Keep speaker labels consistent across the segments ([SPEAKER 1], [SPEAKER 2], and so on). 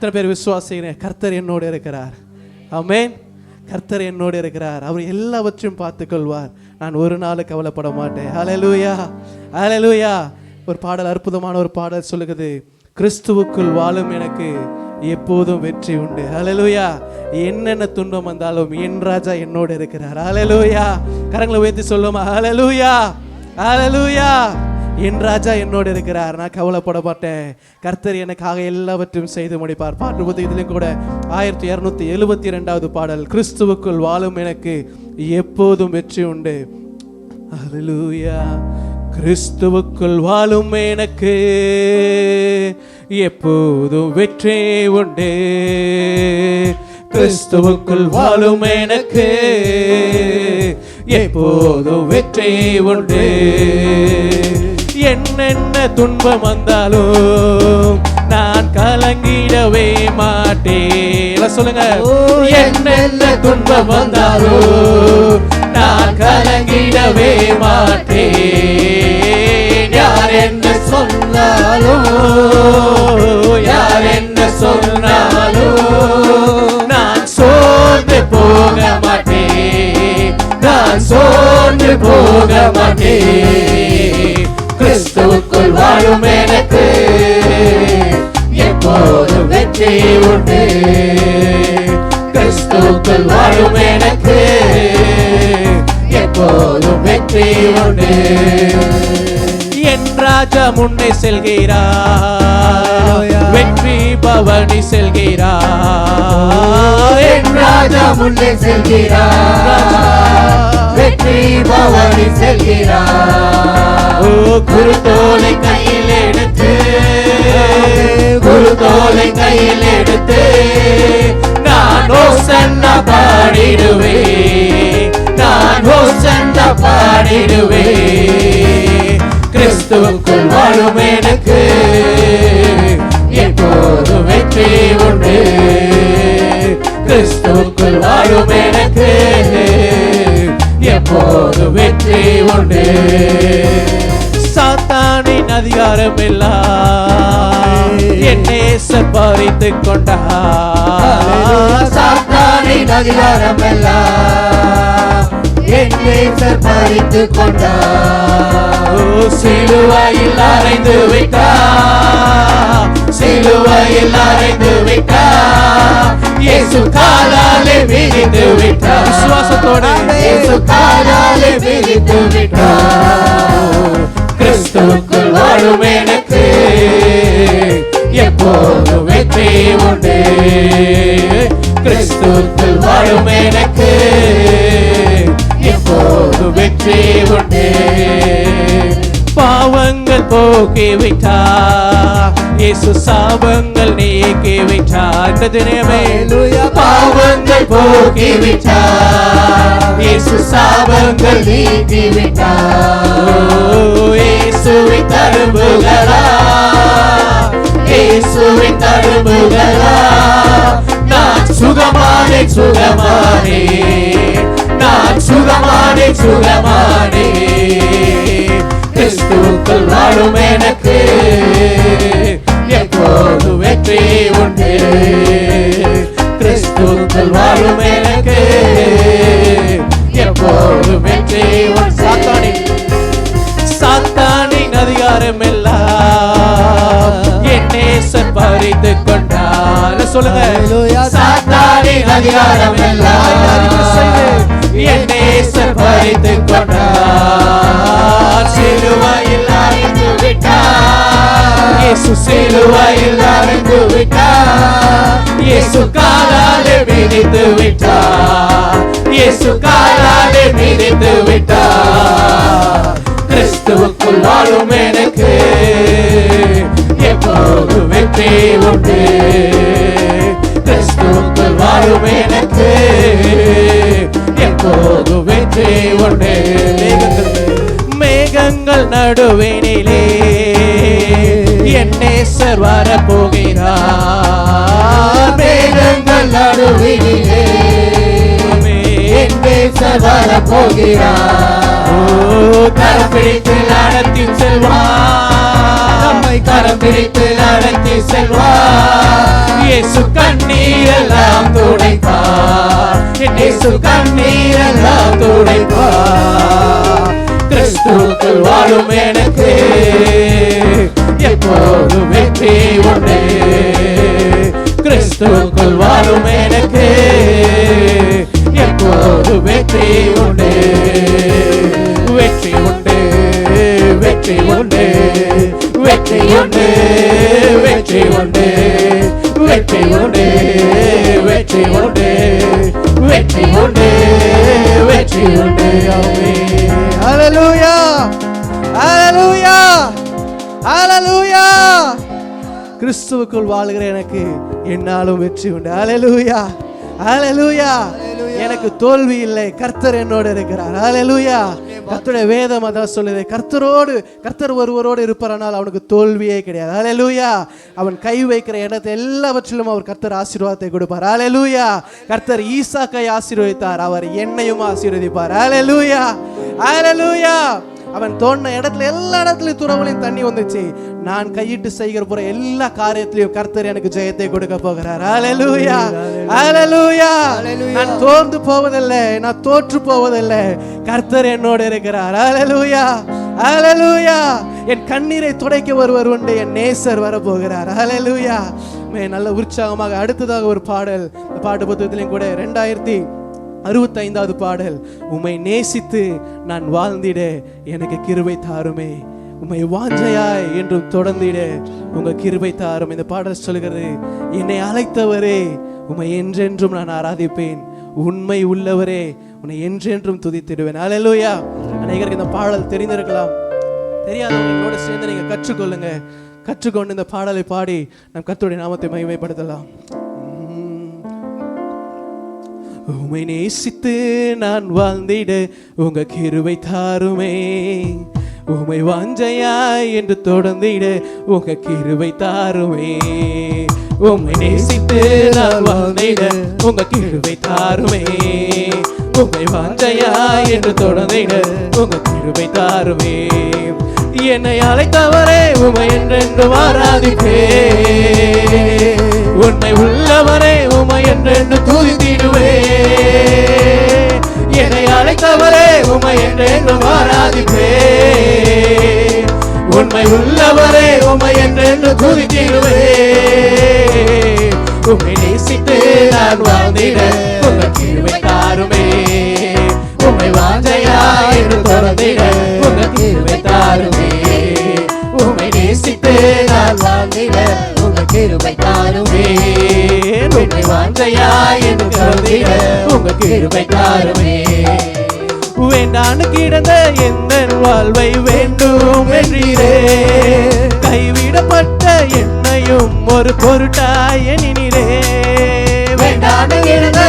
[SPEAKER 1] எத்தனை பேர் விசுவாசிக்கிறேன்? கர்த்தர் என்னோடு இருக்கிறார். ஆமென். கர்த்தர் என்னோடு இருக்கிறார். அவர் எல்லாவற்றையும் பார்த்துக் கொள்வார். நான் ஒரு நாள் கவலைப்பட மாட்டேன். ஹல்லேலூயா, ஹல்லேலூயா. ஒரு பாடல், அற்புதமான ஒரு பாடல் சொல்லுகிறது, கிறிஸ்துவுக்குள் வாழும் எனக்கு எப்போதும் வெற்றி உண்டு. ஹல்லேலூயா. என்னென்ன துன்பம் வந்தாலும் என் ராஜா என்னோடு இருக்கிறார். ஹல்லேலூயா. கரங்களை உயர்த்தி சொல்லுமா? ஹல்லேலூயா, ஹல்லேலூயா. என் ராஜா என்னோடு இருக்கிறார். நான் கவலைப்பட மாட்டேன். கர்த்தர் எனக்காக எல்லாவற்றையும் செய்து முடிப்பார். பாட்டு புத்தகத்திலும் கூட 1272வது பாடல், கிறிஸ்துவுக்குள் வாழும் எனக்கு எப்போதும் வெற்றி உண்டு. ஹல்லேலூயா. கிறிஸ்துவுக்குள் வாழும் எனக்கு எப்போதும் வெற்றி உண்டு. கிறிஸ்துவுக்குள் வாழும் எனக்கு எப்போதும் வெற்றி உண்டு. என்னென்ன துன்பம் வந்தாலும் நான் கலங்கிடவே மாட்டேன். சொல்லுங்க, என்னென்ன துன்பம் வந்தாலும் நான் கலங்கிடவே மாட்டேன். யார் என்ன சொன்னாலும், யார் என்ன சொன்னாலும் நான் சோர்ந்து போக மாட்டேன், நான் சோர்ந்து போக மாட்டேன். கிறிஸ்துவுக்குள் வாழும் எனக்கு எப்போதும் வெற்றி உண்டு. கிறிஸ்துவுக்குள் வாழும் எனக்கு எப்போதும் வெற்றி உண்டு. என் ராஜா முன்னே செல்கிறார், வெற்றி பவனி செல்கிறார். என் ராஜா முன்னே செல்கிறார், வெற்றி பவனி செல்கிறார். குருதோலை கையில் எடுத்து, குருதோலை கையில் எடுத்து நான் ஓசன்னா பாடிடுவேன், நான் ஓசன்னா பாடிடுவேன். கிறிஸ்துவுக்குள் வாழும் எனக்கு எப்போதும் வெற்றி உண்டு. கிறிஸ்துவுக்குள் வாழும் எனக்கு எப்போதும் வெற்றி உண்டு. சாத்தானின் அதிகாரம் எல்லாம் என் நேசர் பறித்துக் கொண்டார். சாத்தானின் அதிகாரம் எல்லாம் என் நேசர் பறித்துக் கொண்டார். சிலுவையில் அறைந்து விட்டார், சிலுவையில் அறைந்து விட்டார். இயேசு காலாலே மிதித்து விட்டார். விசுவாசத்தோட இயேசு காலாலே மிதித்து விட்டார். கிறிஸ்துவுக்குள் வாழும் எனக்கு எப்போதும் வெற்றி உண்டு. கிறிஸ்துவுக்குள் வாழும் எனக்கு எப்போதும் வெற்றி உண்டு. பாவங்கள் போக்கிவிட்டார், இயேசு சாபங்கள் நீக்கிவிட்டார். இந்த தினமே பாவங்கள் போக்கிவிட்டார், இயேசு சாபங்கள் நீக்கிவிட்டார். இயேசுவின் தழும்புகளா, இயேசுவின் தழும்புகளா நான் சுகமானே, சுகமானே, நான் சுகமானே, சுகமானே. கிறிஸ்துவுக்குள் வாழும் எனக்கு எப்போது வெற்றி உண்டு. கிறிஸ்துவுக்குள் வாழும் எனக்கு எப்போது வெற்றி உண்டு. சாத்தானின் அதிகாரம் எல்லாம் என் நேசர் பறித்துக் கொண்டார். சொல்லுங்க, சாத்தானின் அதிகாரம் எல்லாம் என் நேசர் பறித்துக் கொண்டார். சிலுவையில் அறைந்து விட்டார், இயேசு சிலுவையில் அறைந்து விட்டார். இயேசு காலாலே மிதித்து விட்டார், இயேசு காலாலே மிதித்து விட்டார். கிறிஸ்துவுக்குள் வாழும் எனக்கு எப்போது வெற்றி உண்டு. கிறிஸ்துவுக்குள் வாழும் எனக்கு எப்போது வெற்றி உண்டு. மேகங்கள் நடுவினிலே என் நேசர் வரப்போகிறார். மேகங்கள் நடுவினிலே என் நேசர் வரப்போகிறார். கரம் பிடித்து நடத்தி செல்வார், நம்மை கரம் பிடித்து நடத்தி செல்வார். இயேசு கண்ணீரெல்லாம் துடைப்பார், என் இயேசு கண்ணீரெல்லாம் துடைப்பார். கிறிஸ்துவுக்குள் வாழும் எனக்கு எப்போது வெற்றி உண்டு, கிறிஸ்துவுக்குள் வாழும் எனக்கு எப்போது வெற்றி உண்டு. வெற்றி உண்டு, வெற்றி உண்டு, வெற்றி உண்டு, வெற்றி உண்டு, வெற்றி உண்டு, வெற்றி உண்டு, வெற்றி உண்டு, வெற்றி உண்டு. ஹல்லேலூயா, ஹல்லேலூயா, ஹல்லேலூயா. கிறிஸ்துவுக்குள் வாழ்கிற எனக்கு என்னாலும் வெற்றி உண்டு. ஹல்லேலூயா, ஹல்லேலூயா. எனக்கு தோல்வி இல்லை, கர்த்தர் என்னோடு இருக்கிறார். ஹல்லேலூயா. கர்த்தருடைய வேதம் அதான் சொல்லுது, கர்த்தர் ஒருவரோடு இருப்பாரானால் அவனுக்கு தோல்வியே கிடையாது. ஹல்லேலூயா. அவன் கை வைக்கிற இடத்தை எல்லாவற்றிலும் அவர் கர்த்தர் ஆசீர்வாதத்தை கொடுப்பார். ஹல்லேலூயா. கர்த்தர் ஈசாக்கை ஆசீர்வதித்தார், அவர் என்னையும் ஆசீர்வதிப்பார். ஹல்லேலூயா, ஹல்லேலூயா. அவன் தோண்ட இடத்துல எல்லா இடத்துலயும் துறவுலையும் தண்ணி வந்துச்சு. நான் கையிட்டு செய்கிற போற எல்லா காரியத்திலையும் கர்த்தர் எனக்கு ஜெயத்தை கொடுக்க போகிறார். ஹல்லேலூயா, ஹல்லேலூயா. நான் தோர்ந்து போவதில்லை, நான் தோற்று போவதில்லை, கர்த்தர் என்னோடு இருக்கிறார். ஹல்லேலூயா, ஹல்லேலூயா. என் கண்ணீரை துடைக்க ஒருவர் உண்டு, என் நேசர் வர போகிறார். ஹல்லேலூயா. நல்ல உற்சாகமாக அடுத்ததாக ஒரு பாடல், இந்த பாட்டு புத்தகத்திலையும் கூட 2065வது பாடல். உம்மை நேசித்து நான் வாழ்ந்திட எனக்கு கிருபை தாருமே, உம்மை வாஞ்சையாய் என்றும் தொடர்ந்திட உங்க கிருபை தாரும். இந்த பாடல் சொல்கிறது, என்னை அழைத்தவரே உம்மை என்றென்றும் நான் ஆராதிப்பேன், உண்மை உள்ளவரே உன்னை என்றென்றும் துதித்திடுவேன். ஹல்லேலூயா. அநேகருக்கு இந்த பாடல் தெரிந்திருக்கலாம், தெரியாதவங்களோட சேர்ந்து நீங்க கற்றுக்கொள்ளுங்க. கற்றுக்கொண்டு இந்த பாடலை பாடி நம் கர்த்தருடைய நாமத்தை மகிமைப்படுத்தலாம். உம்மை நேசித்து நான் வாழ்ந்திட உங்க கிருபை தாருமே, உம்மை வாஞ்சையாய் என்று தொடர்ந்திட உங்க கிருபை தாருமே. உம்மை நேசித்து நான் வாழ்ந்திட உங்க கிருபை தாருமே, உம்மை வாஞ்சையாய் என்று தொடர்ந்திட உங்க கிருபை தாருமே. என்னை அழைத்தவரே உம்மை என்றென்று ஆராதிப்பே, உண்மை உள்ளவரே உம்மை என்றென்று துதித்திடுவே. என்னை அழைத்தவரே உம்மை என்றென்று ஆராதிப்பே, உண்மை உள்ளவரே உம்மை என்றென்று துதித்திடுவே. உம்மை நேசித்து நான் வாழ்ந்திட உங்க கிருபை தாருமே, உம்மை வாஞ்சையாய் என்று தொடர்ந்திட உங்க கிருபை தாருமே. உம்மை நேசித்து நான் வாழ்ந்திட உங்க கிருபை தாருமே, உம்மை வாஞ்சையாய் என்று தொடர்ந்திட உங்க கிருபை தாருமே. வேண்டான்னு கிடந்த எந்த வாழ்வை வேண்டும் என்றீரே, கைவிடப்பட்ட என்னையும் ஒரு பொருட்டாய் எண்ணினீரே. வேண்டான்னு கிடந்த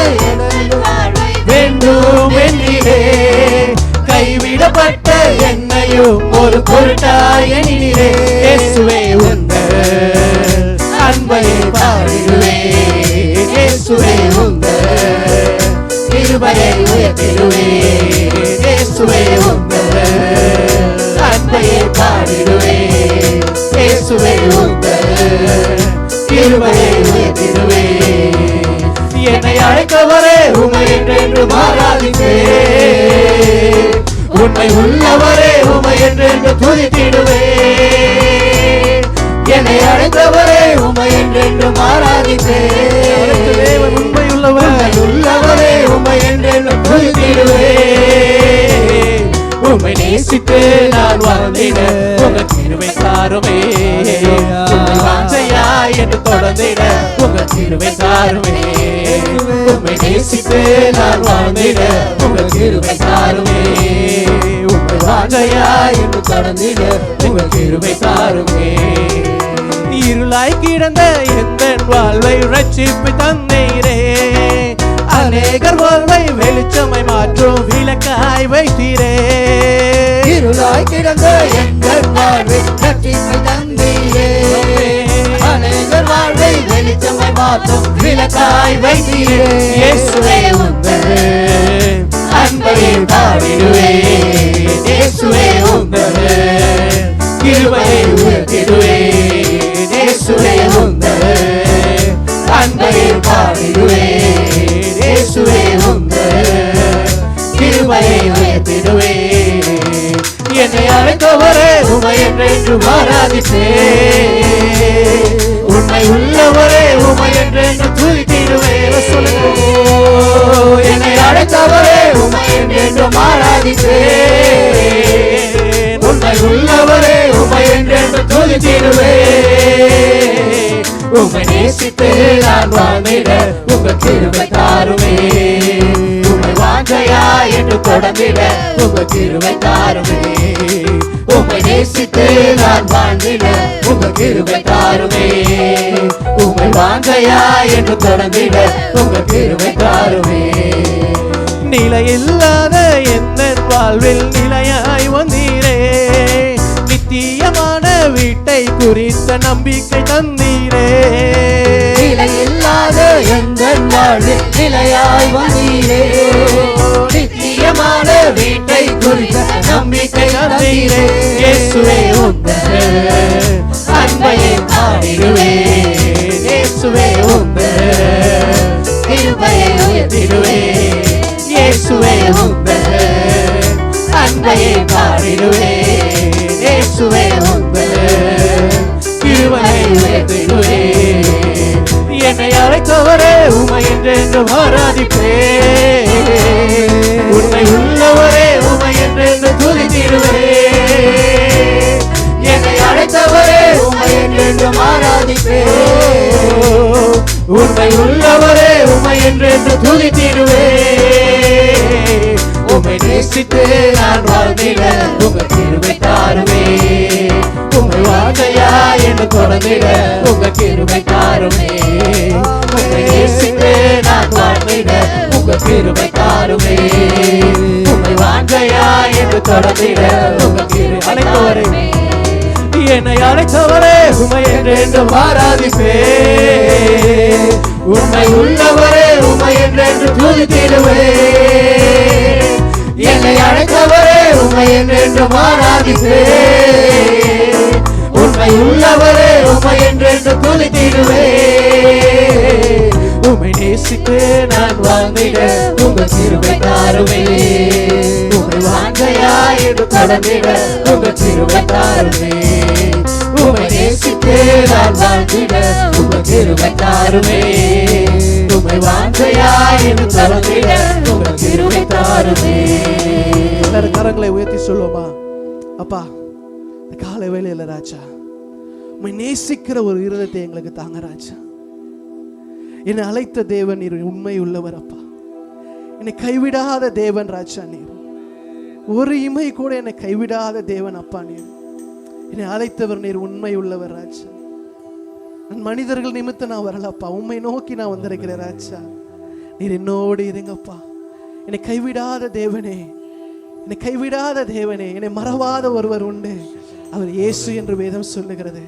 [SPEAKER 1] வேண்டும் என்றீரே, கைவிடப்பட்ட என்னையும் ஒரு பொருட்டாய் எண்ணினீரே. இயேசுவே உந்தன் அன்பை பாடிடுவேன், இயேசுவே உந்தன் கிருபையை உயர்த்திடுவேன், இயேசுவே உந்தன் அன்பை பாடிடுவேன், இயேசுவே உந்தன் கிருபையை உயர்த்திடுவேன். என்னை அழைக்கவரே உம்மை என்றென்று ஆராதிப்பேன், உண்மை உள்ளவரே உம்மை என்றென்று துதித்திடுவேன். என்னை அழைத்தவரே உம்மை என்றென்று ஆராதிப்பேன், உண்மை உள்ளவரே உம்மை என்றென்று துதித்திடுவேன். உம்மை நேசித்து நான் வாழ்ந்திட உங்க கிருபை தாருமே, உம்மை வாஞ்சையாய் என்று தொடர்ந்திட உங்க கிருபை தாருமே. உம்மை நேசித்து நான் வாழ்ந்திட உங்க கிருபை தாருமே, உம்மை வாஞ்சையாய் என்று தொடர்ந்திட உங்க கிருபை தாருமே. இருளாய் கிடந்த எந்த வாழ்வை ரட்சிப்பு தந்தீரே, அநேகர் வாழ்வை வெளிச்சமை மாற்றும் விளக்காய் வைத்தீரே. இருளாய் கிடந்த எங்கள் வாழ்வை ரட்சிப்பை தந்தீரே, அநேகர் வாழ்வை வெளிச்சமை மாற்றும் விளக்காய் வைத்தீரே. இயேசுவே உந்தன் அன்பை பாடிடுவேன், இயேசுவே உந்தன் கிருபையை உயர்த்திடுவேன், இயேசுவே உந்தன் என்றென்றும் ஆராதிப்பேன். உண்மை உள்ளவரே உம்மை என்றென்றும் துதித்திடுவேன். சொல்லுங்க. என்னை அழைத்தவரே உம்மை என்றென்றும் ஆராதிப்பேன். உண்மை உள்ளவரே உம்மை என்றென்றும் துதித்திடுவேன். உம்மை நேசித்து நான் வாழ்ந்திட உங்கள் கிருபை தாருமே. உம்மை வாஞ்சையா என்று தொடர்ந்திட உங்கள் கிருபை தாருமே. உம்மை நேசித்து நான் வாழ்ந்திட உங்கள் கிருபை தாருமே. உம்மை வாஞ்சையா என்று தொடர்ந்திட உங்கள் கிருபை தாருமே. நிலையில்லாத எந்த வாழ்வில் நிலையாய் வந்தீரே. நித்தியமான வீட்டை குறித்த நம்பிக்கை தந்தீரே.
[SPEAKER 2] நிலையில்லாத எந்த வாழ்வில் நிலையாய் வந்தீரே. நித்தியமான வீட்டை குறித்த நம்பிக்கை தந்தீரே.
[SPEAKER 1] இயேசுவே உந்தன் அன்பையை பாடிடுவேன். இயேசுவே உந்தன் கிருபையை உயர்த்திடுவேன். இயேசுவே உந்தன் அன்பையை பாடிடுவேன். இயேசுவே உந்தன் கிருபையை உயர்த்திடுவேன். என்னை அழைத்தவரே உம்மை என்றென்றும் ஆராதிப்பேன். உண்மை உள்ளவரே உம்மை என்றென்றும் துதித்திடுவேன். என்னை அழைத்தவரே உம்மை என்றென்றும் ஆராதிப்பேன். உண்மை உள்ளவரே உம்மை என்றென்றும் துதித்திடுவேன். உம்மை நேசித்து நான் வாழ்ந்திட உங்கள் கிருபை தாருமே. உம்மை வாஞ்சையா என்று தொடர்ந்திட உங்கள் கிருபை தாருமே. உம்மை நேசித்து நான் வாழ்ந்திட உங்கள் கிருபை தாருமே. உம்மை வாஞ்சையா என்று தொடர்ந்திட உங்கள் கிருபை தாருமே. என்னை அழைத்தவரே உம்மை என்றென்றும் ஆராதிப்பேன். உண்மை உள்ளவரே உம்மை என்றென்றும் துதித்திடுவேன். என்னை அழைத்தவரே உம்மை என்றென்றும் ஆராதிப்பேன். உண்மை உள்ளவரே உம்மை என்றென்றும் துதித்திடுவேன். உம்மை நேசித்து நான் வாழ்ந்திட உங்கள் கிருபை தாருமே. உம்மை வாஞ்சையா என்று தொடர்ந்திட உங்கள் கிருபை தாருமே. உம்மை நேசித்து நான் வாழ்ந்திட உங்கள் கிருபை தாருமே. உம்மை வாஞ்சையா என்று தொடர்ந்திட உங்கள் கிருபை தாருமே. எல்லாரும் கரங்களை உயர்த்தி சொல்லுவோமா? அப்பா, இந்த காலை வேளையில ராஜா உம்மை நேசிக்கிற ஒரு இருதயத்தை எங்களுக்கு தாங்க ராஜா. என்னை அழைத்த தேவன் நீர் உண்மை உள்ளவர் அப்பா. என்னை கைவிடாத தேவன் ராஜா நீர். ஒரு இமை கூட என்னை கைவிடாத தேவன் அப்பா நீர். என்னை அழைத்தவர் நீர் உண்மை உள்ளவர் ராஜா. நான் மனிதர்கள் நிமித்தம் நான் வரலப்பா, உண்மை நோக்கி நான் வந்திருக்கிறேன் ராஜா. நீர் என்னோடு இருங்கப்பா. என்னை கைவிடாத தேவனே, என்னை கைவிடாத தேவனே, என்னை மறவாத ஒருவர் உண்டு, அவர் இயேசு என்று வேதம் சொல்லுகிறது.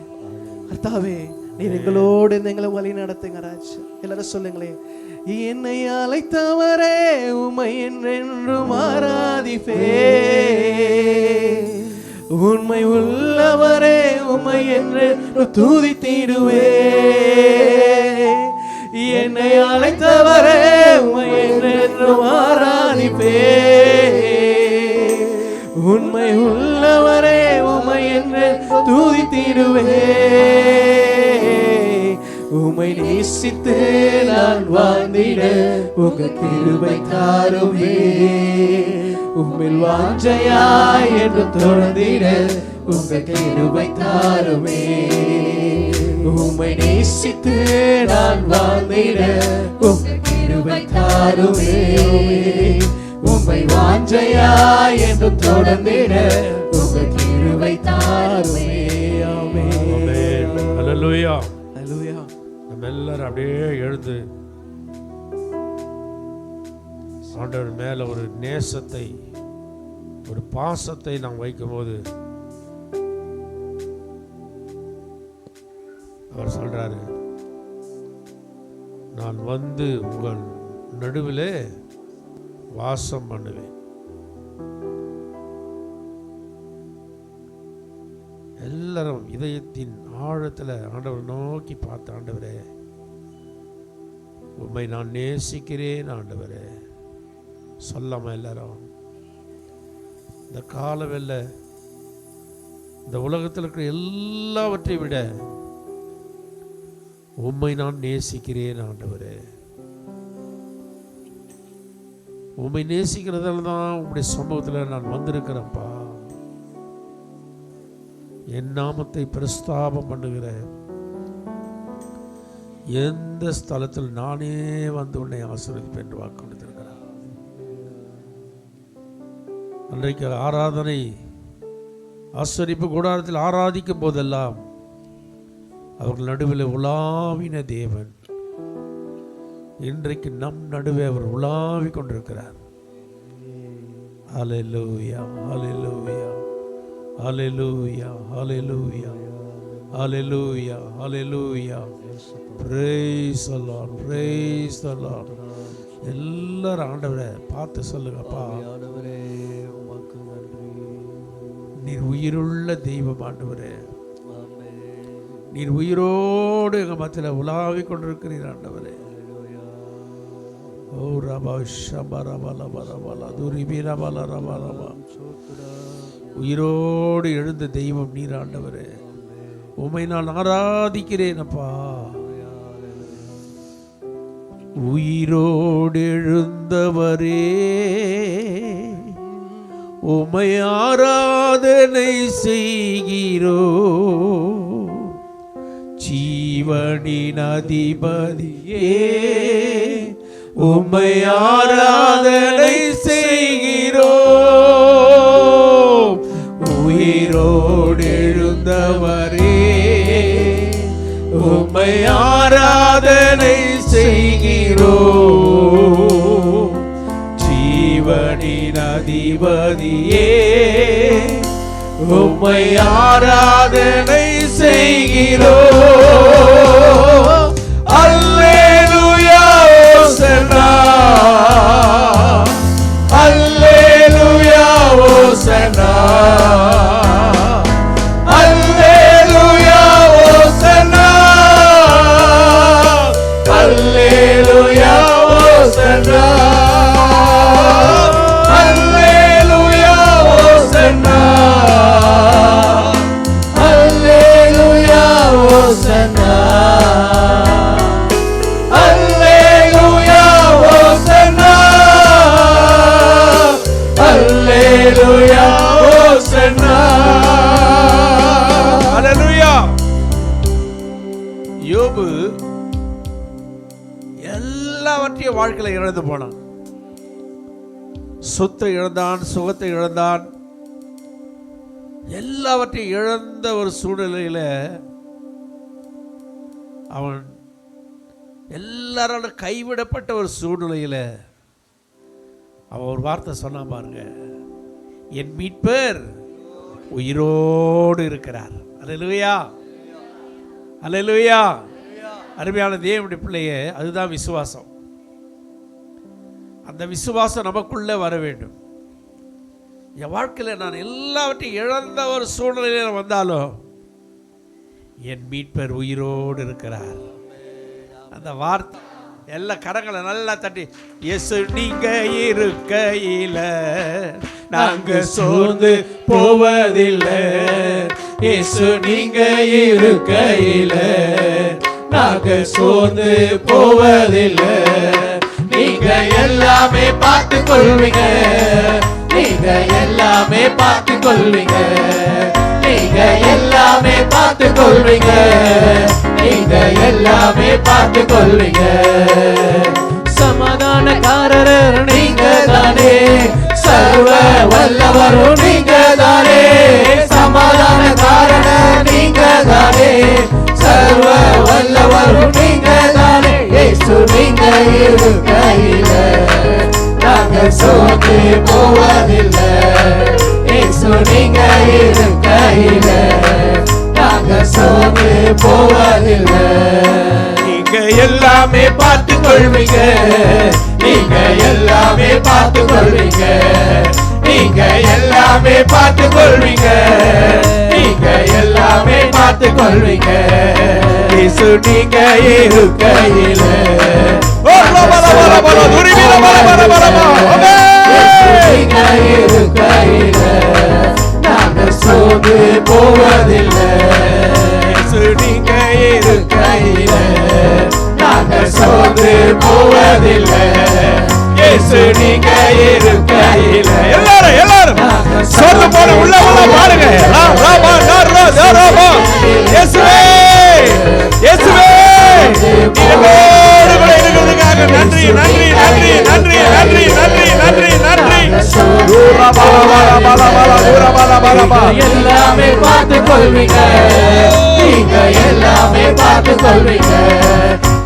[SPEAKER 1] கர்த்தாவே, நீர் எங்களோடு எங்களை வழி நடத்துங்க ராஜா. எல்லாரும் சொல்லுங்களேன். என்னை அழைத்தவரே உம்மை என்றென்றும் ஆராதிப்பேன். உண்மை உள்ளவரே உம்மை என்றென்றும் துதித்திடுவேன். என்னை அழைத்தவரே உம்மை என்றென்றும் ஆராதிப்பேன். உண்மை உள்ளவரே உம்மை என்றென்றும் துதித்திடுவேன். உம்மை நேசித்து நான் வாழ்ந்திட உங்கள் கிருபை தாருமே. உம்மில் வாஞ்சையாய் என்று தொடர்ந்திட உங்கள் கிருபை தாருமே. உம்மை நேசித்து நான் வாழ்ந்திட உங்கள் கிருபை தாருமே. உம்மை வாஞ்சையாய் என்று தொடர்ந்திட உங்கள் கிருபை தாருமே. ஆமென்.
[SPEAKER 3] ஹல்லேலூயா.
[SPEAKER 1] ஹல்லேலூயா.
[SPEAKER 3] நம்ம எல்லாரும் அப்படியே எழுந்து ஆண்டவர் மேல ஒரு நேசத்தை, ஒரு பாசத்தை நாம் வைக்கும்போது அவர் சொல்றாரு, நான் வந்து உங்கள் நடுவிலே வாசம் பண்ணுவேன். எல்லாரும் இதயத்தின் ஆழத்தில் ஆண்டவர் நோக்கி பார்த்த, ஆண்டவரே உம்மை நான் நேசிக்கிறேன் ஆண்டவரே சொல்லாம எல்லாரும் இந்த காலவெல்ல இந்த உலகத்தில் இருக்கிற எல்லாவற்றை விட உம்மை நான் நேசிக்கிறேன் ஆண்டவரே. உம்மை நேசிக்கிறதால தான் உம்முடைய சம்பவத்தில் நான் வந்திருக்கிறேன்ப்பா. என் நாமத்தை பிரஸ்தாபம் பண்ணுகிற எந்த ஸ்தலத்தில் நானே வந்து உன்னை ஆசீர்வதிப்பேன் என்று வாக்கு கொடுத்திருக்கிறார். அன்றைக்கு ஆராதனை ஆசரிப்பு கூடாரத்தில் ஆராதிக்கும் போதெல்லாம் அவர்கள் நடுவில் உலாவின தேவன் இன்றைக்கு நம் நடுவே அவர் உலாவி கொண்டிருக்கிறார். ஹல்லேலூயா, ஹல்லேலூயா, ஹல்லேலூயா, ஹல்லேலூயா, ஹல்லேலூயா, ஹல்லேலூயா. Praise the Lord, praise the Lord. எல்லாரும் ஆண்டவரை பார்த்து சொல்லுங்கப்பா, நீர் உயிருள்ள தெய்வம் ஆண்டவரே. நீர் உயிரோடு எங்க மத்தியில் உலாவி கொண்டிருக்கிறீர் ஆண்டவரே. ஓ ரபா ஷபரபலபலபல துரிபிரபலரபலபா. உயிரோடு எழுந்த தெய்வம் நீர் ஆண்டவரே. உம்மை நான் ஆராதிக்கிறேன் அப்பா. உயிரோடு எழுந்தவரே உம்மை ஆராதனை செய்கிறோ. ஜீவனின் அதிபதியே உம்மை ஆராதனை செய்கிறோ. உயிரோடு எழுந்தவரே உம்மை ஆராதனை செய்கிறோ. ஜீவனின் அதிபதியே உம்மை ஆராதனை செய்கிறோ. அல்லேலூயா ஓசன்னா, அல்லேலூயா ஓசன்னா, அல்லேலூயா ஓசன்னா, அல்லேலூயா ஓசன்னா, அல்லேலூயா ஓசன்னா, அல்லேலூயா ஓசன்னா, அல்லேலூயா ஓசன்னா, அல்லேலூயா ஓசன்னா. ஹல்லேலூயா. யோபு எல்லாவற்றையும் வாழ்க்கையில் இழந்து போனான். சொத்தை இழந்தான், சுகத்தை இழந்தான், எல்லாவற்றையும் இழந்த ஒரு சூழ்நிலையில அவன் எல்லாராலும் கைவிடப்பட்ட ஒரு சூழ்நிலையில அவன் ஒரு வார்த்தை சொன்னான் பாருங்க, என் மீட்பர் உயிரோடு இருக்கிறார். அல்லேலூயா, அல்லேலூயா. அருமையான தேவனுடைய பிள்ளையே, அதுதான் விசுவாசம். அந்த விசுவாசம் நமக்குள்ளே வர வேண்டும். என் வாழ்க்கையில் நான் எல்லாவற்றையும் இழந்த ஒரு சூழ்நிலையில் வந்தாலும் என் மீட்பர் உயிரோடு இருக்கிறார். அந்த வார்த்தை எல்லா கரங்களை நல்லா தட்டி, இயேசு நீங்க இருக்கையில நாங்க சோர்ந்து போவதில்லை. இயேசு நீங்க இருக்கையில நாங்க சோர்ந்து போவதில்லை. நீங்க எல்லாமே பார்த்து கொள்வீங்க, நீங்க எல்லாமே பார்த்து கொள்வீங்க, நீங்க எல்லாமே பார்த்து கொள்வீங்க, நீங்க எல்லாமே பார்த்து கொள்வீங்க. சமாதானக்காரர் நீங்க தானே, சர்வ வல்லவரும் நீங்க தானே. சமாதானக்காரர் நீங்க தானே, சர்வ வல்லவரும் நீங்க தானே. இயேசு நீங்க இருக்கையில நாங்க சோர்ந்து போவதில்லை. இயேசு நீங்க இருக்கையில நாங்க சோர்ந்து போவதில்லை. நீங்க எல்லாமே பார்த்து கொள்வீங்க, நீங்க எல்லாமே பார்த்து கொள்வீங்க, நீங்க எல்லாமே பார்த்து கொள்வீங்க, நீங்க எல்லாமே பார்த்து கொள்வீங்க. இயேசு நீங்க இருக்கையில நீங்க இருக்கையில நாங்க சோர்ந்து போவதில்லை.
[SPEAKER 2] சோர்ந்து போவதில்லை. இயேசு நீங்க இருக்கையில.
[SPEAKER 3] எல்லாரும் சோர்ந்து போன உள்ள பாருங்க. இயேசுவே இயேசுவே நீங்களோடு கூட இருக்கிறதுக்காக நன்றி நன்றி நன்றி நன்றி நன்றி நன்றி நன்றி நன்றி.
[SPEAKER 2] எல்லாமே பார்த்து கொள்வீங்க. நீங்க எல்லாமே பார்த்து கொள்வீங்க.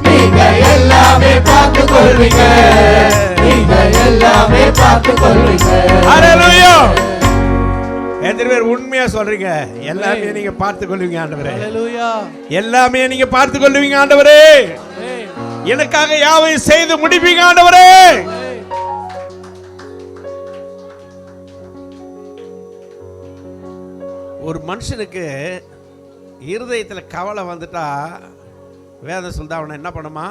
[SPEAKER 2] நீங்க எல்லாமே பார்த்து கொள்வீங்க. நீங்க எல்லாமே பார்த்து கொள்வீங்க.
[SPEAKER 3] ஹல்லேலூயா. எத்தனை பேர் உண்மையா சொல்றீங்க? எல்லாமே நீங்க பார்த்து கொள்வீங்க ஆண்டவரே.
[SPEAKER 1] ஹல்லேலூயா.
[SPEAKER 3] எல்லாமே நீங்க பார்த்து கொள்வீங்க ஆண்டவரே. எனக்காக யாவையும் செய்து முடிப்பீங்க ஆண்டவரே. ஒரு மனுஷனுக்கு இருதயத்துல கவலை வந்துட்டா வேதம் சொல்லுது அவனை என்ன பண்ணுமா?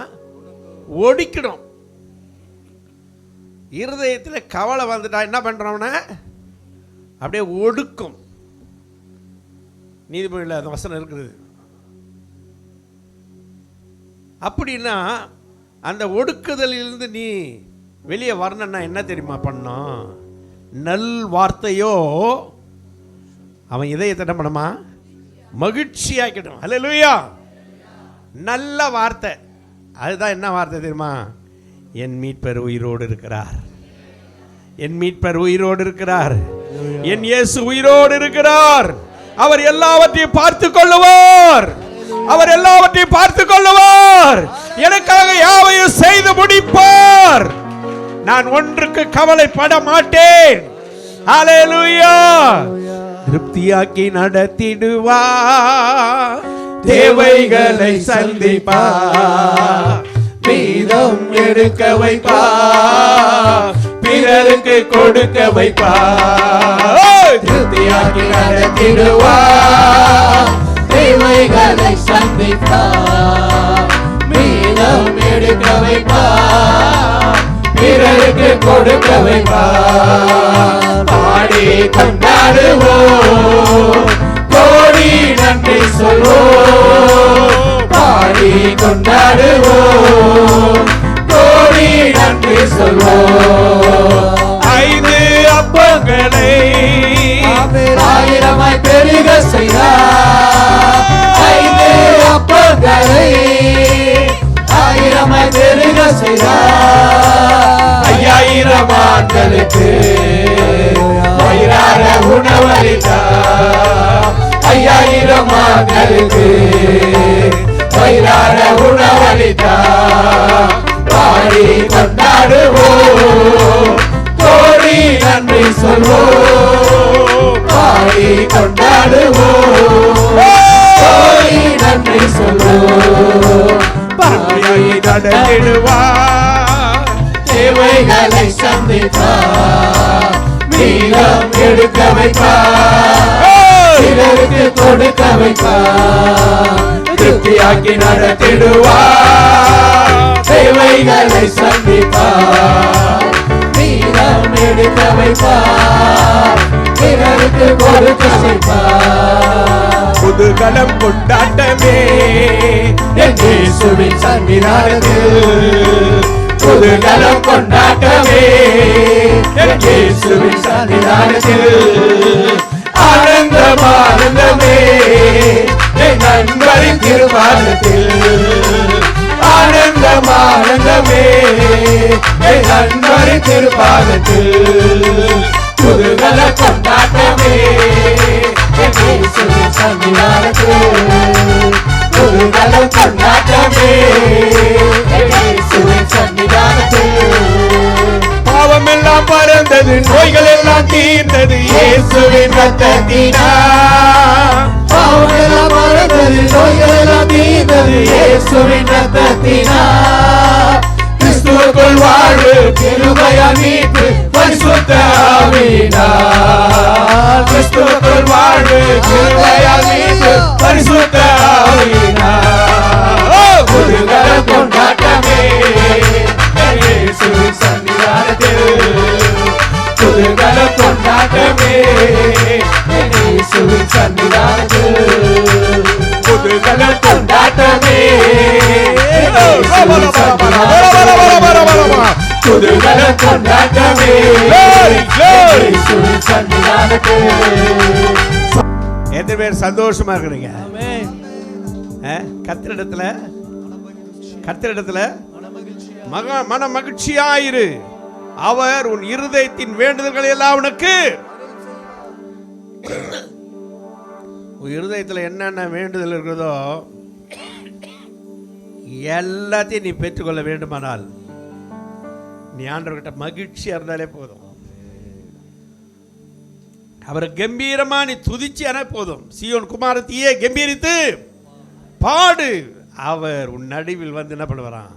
[SPEAKER 3] ஒடிக்கணும். இருதயத்துல கவலை வந்துட்டா என்ன பண்றவன? அப்படியே ஒடுக்கும். நீதிமொழியில் அந்த வசனம் இருக்குது. அப்படின்னா அந்த ஒடுக்குதலிலிருந்து நீ வெளியே வரணும்னா என்ன தெரியுமா பண்ணணும்? நல் வார்த்தையோ அவன் இதயத்தை என்ன பண்ணுமா? மகிழ்ச்சியாக்கிடும். ஹல்லேலூயா. நல்ல வார்த்தை. அதுதான் என்ன வார்த்தை தெரியுமா? என் மீட்பர் உயிரோடு இருக்கிறார். என் மீட்பர் உயிரோடு இருக்கிறார். என் இயேசு உயிரோடு இருக்கிறார். அவர் எல்லாவற்றையும் பார்த்து கொள்ளுவார். அவர் எல்லாவற்றையும் பார்த்து கொள்ளுவார். எனக்காக யாவையும் செய்து முடிப்பார். நான் ஒன்றுக்கு கவலைப்பட மாட்டேன். ஹல்லேலூயா. திருப்தியாக்கி நடத்திடுவார். தேவைகளை சந்திப்பார். மீதம் எடுக்க வைப்பார். பிறருக்கு கொடுக்க வைப்பார்.
[SPEAKER 2] திருப்தியாக்கி நடத்திடுவார். தேவைகளை சந்திப்பார். மீதம் எடுக்க வைப்பார். பிறருக்கு கொடுக்க வைப்பார். பாடி கொண்டாடுவோம். கோடி நன்றி சொல்வோம். பாடி கொண்டாடுவோம். கோடி நன்றி சொல்வோம்.
[SPEAKER 3] 5 அப்பங்களை
[SPEAKER 2] ஆயிரமாய் பெருக செய்தார். 5 அப்பங்களை ஆயிரமாய் பெருக செய்தார். 5000 ஆண்களுக்கு வயிறார உணவளித்தார். 5000 ஆண்களுக்கு வயிறார உணவளித்தார். பாடி கொண்டாடுவோம். கோடி நன்றி சொல்வோம். பாடி கொண்டாடுவோம். கோடி நன்றி சொல்வோம்.
[SPEAKER 3] நடத்திடுவார்.
[SPEAKER 2] தேவைகளை சந்திப்பார். மீதம் எடுக்க வைப்பார். பிறருக்கு கொடுக்க வைப்பார். திருப்தியாக்கி நடத்திடுவார். தேவைகளை சந்திப்பார். மீதம் எடுக்க வைப்பார். பிறருக்கு கொடுக்க வைப்பார்.
[SPEAKER 3] புதுகலம் கொண்டாட்டமே
[SPEAKER 2] என் இயேசுவின் சன்னிதானத்தில். புதுகலம் கொண்டாட்டமே என் இயேசுவின் சன்னிதானத்தில். ஆனந்தம் ஆனந்தமே என் நண்பரின் திருவாரத்தில். ஆனந்தம் ஆனந்தமே என் நண்பரின் திருப்பாதத்தில். புதுகல கொண்டாட்டமே என் இயேசுவின் சன்னிதானத்தில். புதுகல கொண்டாட்டமே என் இயேசுவின் சன்னிதானத்தில்.
[SPEAKER 3] பாவமெல்லாம் பறந்தது, நோய்கள் எல்லாம் தீர்ந்தது இயேசுவின் ரத்தத்தினால்.
[SPEAKER 2] பாவமெல்லாம் மறந்தது, நோய்கள் எல்லாம் தீர்ந்தது இயேசுவின் ரத்தத்தினால். கிறிஸ்துவுக்குள் வாழ்வு கிருபையால் மீட்பு பரிசுத்த ஆவியினால். கிறிஸ்துவுக்குள் வாழ்வு கிருபையால் மீட்பு பரிசுத்த ஆவியினால். புதுகலம் கொண்டாட்டமே இயேசுவின் சன்னிதானத்தில். புதுகலம் கொண்டாட்டமே இயேசுவின் சன்னிதானத்தில். புதுகலம் கொண்டாட்டமே இயேசுவின் சன்னிதானத்தில். குதூகல கொண்டாட்டமே இயேசுவின் சன்னிதானத்தில்.
[SPEAKER 3] எத்தனை பேர் சந்தோஷமா இருக்கிறீங்க?
[SPEAKER 1] ஆமென்.
[SPEAKER 3] கர்த்தரிடத்துல மன மகிழ்ச்சியாயிரு. அவர் உன் இருதயத்தின் வேண்டுதல்களை எல்லாம் உனக்கு. உன் இருதயத்தில் என்னென்ன வேண்டுதல் இருக்கிறதோ எல்லாத்தையும் நீ பெற்றுக்கொள்ள வேண்டுமானால் நீ ஆண்டவர்கிட்ட மகிழ்ச்சியா இருந்தாலே போதும். அவரை கம்பீரமா நீ துதிச்சானே போதும். சீயோன் குமாரத்தியே கம்பீரித்து பாடு. அவர் உன் நடுவில் வந்து என்ன பண்ணுவாராம்?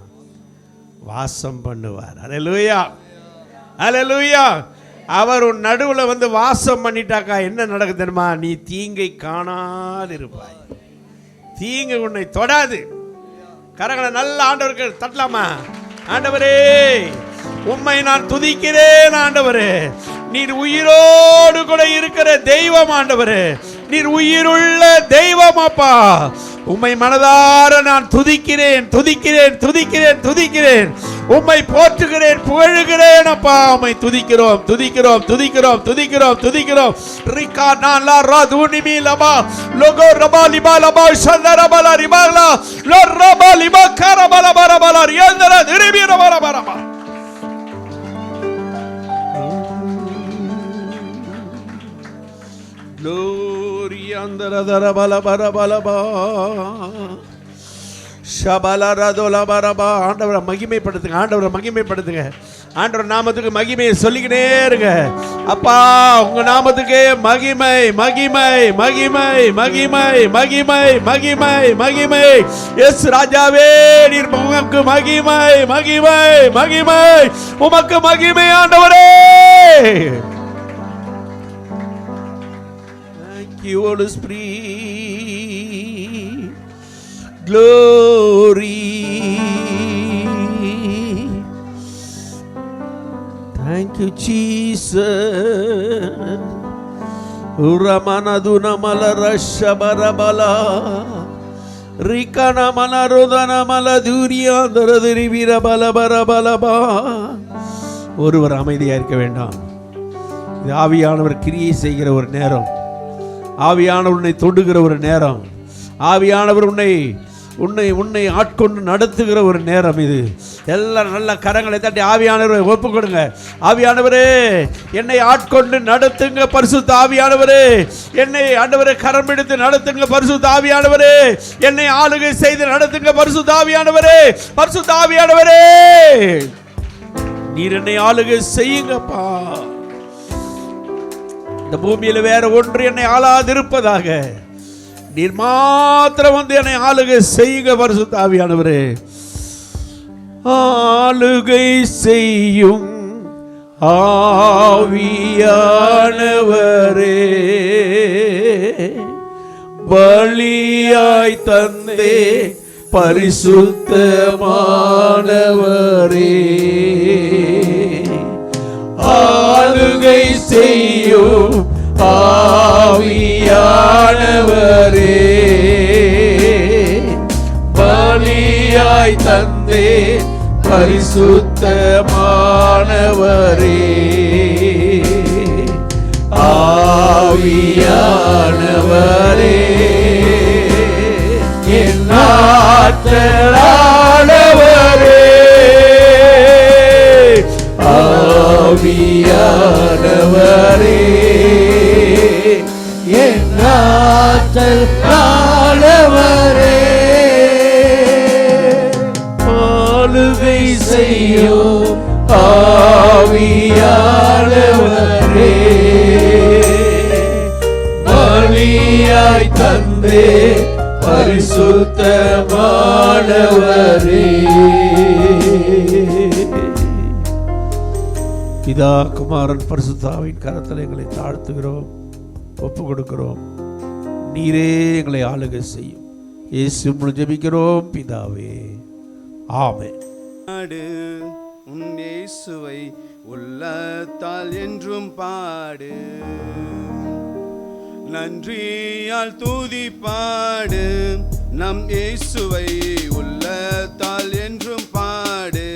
[SPEAKER 3] வாசம் பண்ணுவார். அல்லேலூயா, அல்லேலூயா. அவர் உன் நடுவில் வந்து வாசம் பண்ணிட்டாக்கா என்ன நடக்கும் தெரியுமா? நீ தீங்கை காணாது இருப்பாய். தீங்கு உன்னை தொடாது. கரங்களை நல்ல ஆண்டவர்கள் தட்டலாமா? ஆண்டவரே உம்மை நான் துதிக்கிறேன். ஆண்டவரே நீர் உயிரோடு கூட இருக்கிற தெய்வம். ஆண்டவரே நீர் உயிருள்ள தெய்வம். அப்பா உம்மை மனதார நான் துதிக்கிறேன், துதிக்கிறேன், துதிக்கிறேன், துதிக்கிறேன். உம்மை போற்றுகிறேன், புகழுகிறேன். அப்பா உம்மை துதிக்கிறோம், துதிக்கிறோம், துதிக்கிறோம், துதிக்கிறோம், துதிக்கிறோம். ரிகா நாலா ராதுனிமி லபா லோகோ ரபா லிபா லபா சந்தரபல ரிபாலா லோ ரபா லிபா கரபல பரபல ரியந்தர திரிபி ரபல பரபா. Glory andara dara bala bara bala ba ஷபல ரதோல பரபா. ஆண்டவரை மகிமைப்படுத்துங்க, ஆண்டவரை மகிமைப்படுத்துங்க. ஆண்டவர் நாமத்துக்கு மகிமையை சொல்லிக்கிட்டே இருங்க. அப்பா உங்க நாமத்துக்கு மகிமை, மகிமை, மகிமை, மகிமை, மகிமை, மகிமை, மகிமை. எஸ் ராஜாவே நீர் உமக்கு மகிமை, மகிமை, மகிமை, உமக்கு மகிமை ஆண்டவரே. Thank you Holy Spirit. Glory. Thank you Jesus. Uramanaduna malarasha barabala rikana malarudana maladuriya daradiri virabala barabalaba. ஒருவர் அமைதியாக இருக்க வேண்டாம். இது ஆவியானவர் கிரியை செய்கிற ஒரு நேரம். ஆவியானவர் உன்னை தொடுகிற ஒரு நேரம். ஆவியானவர் உன்னை உன்னை உன்னை ஆட்கொண்டு நடத்துகிற ஒரு நேரம் இது. எல்லாரும் நல்ல கரங்களை தட்டி ஆவியானவரை ஒப்புக் கொடுங்க. ஆவியானவரே என்னை ஆட்கொண்டு நடத்துங்க பரிசுத்த ஆவியானவரே. என்னை ஆண்டவரே கரம் பிடித்து நடத்துங்க பரிசுத்த ஆவியானவரே. என்னை ஆளுகை செய்து நடத்துங்க பரிசுத்த ஆவியானவரே. பரிசுத்த ஆவியானவரே நீர் என்னை ஆளுகை செய்யுங்கப்பா. இந்த பூமியில வேற ஒன்று என்னை ஆளாதிருப்பதாக. நீர் மாத்திரம் வந்து என்னை ஆளுகை செய்யுங்க பரிசுத்த ஆவியானவரே. ஆளுகை செய்யும் ஆவியானவரே பலியாய் தந்தே பரிசுத்தமானவரே. ஆளுகை செய்யும் ஆவியானவரே பலியாய் தந்தே பரிசுத்தமானவரே. ஆவியானவரே என் ஆற்றலானவரே. ஆவியானவரே என் ஆற்றலானவரே ஆளுகை செய்யும் ஆவியானவரே பலியாய் தந்தே பரிசுத்தமானவரே. பிதா குமாரன் பரிசுத்தாவின் கரத்தில் எங்களை தாழ்த்துகிறோம், ஒப்பு கொடுக்கிறோம். நீரே எங்களை ஆளுகை செய்யும். இயேசு மூலம் ஜெபிக்கிறோம் பிதாவே, ஆமென்.
[SPEAKER 4] உன் இயேசுவை உள்ளத்தால் என்றும் பாடு, நன்றியால் துதி பாடு. நம் இயேசுவை உள்ளத்தால் என்றும் பாடு,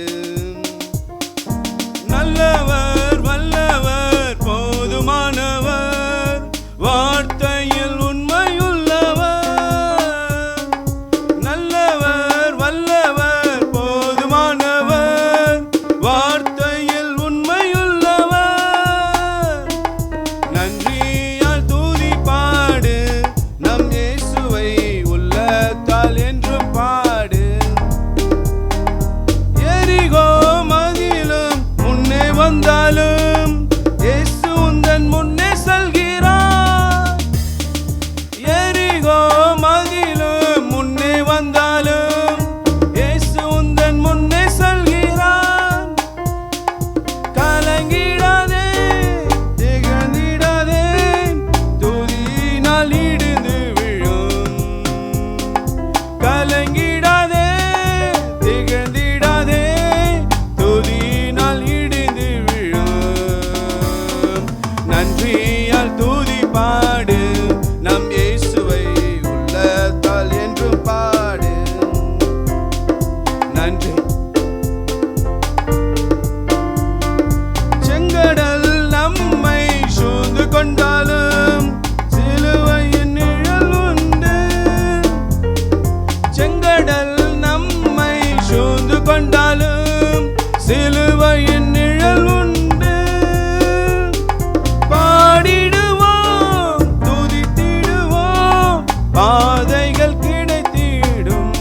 [SPEAKER 4] பாதைகள் கிடைத்திடும்.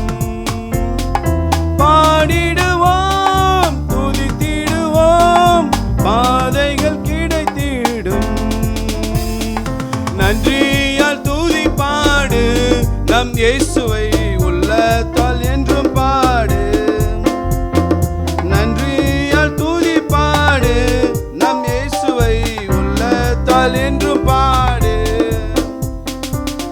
[SPEAKER 4] பாடிடுவோம், துதித்திடுவோம், பாதைகள் கிடைத்திடும். நன்றியால் துதி பாடு நம் இயேசு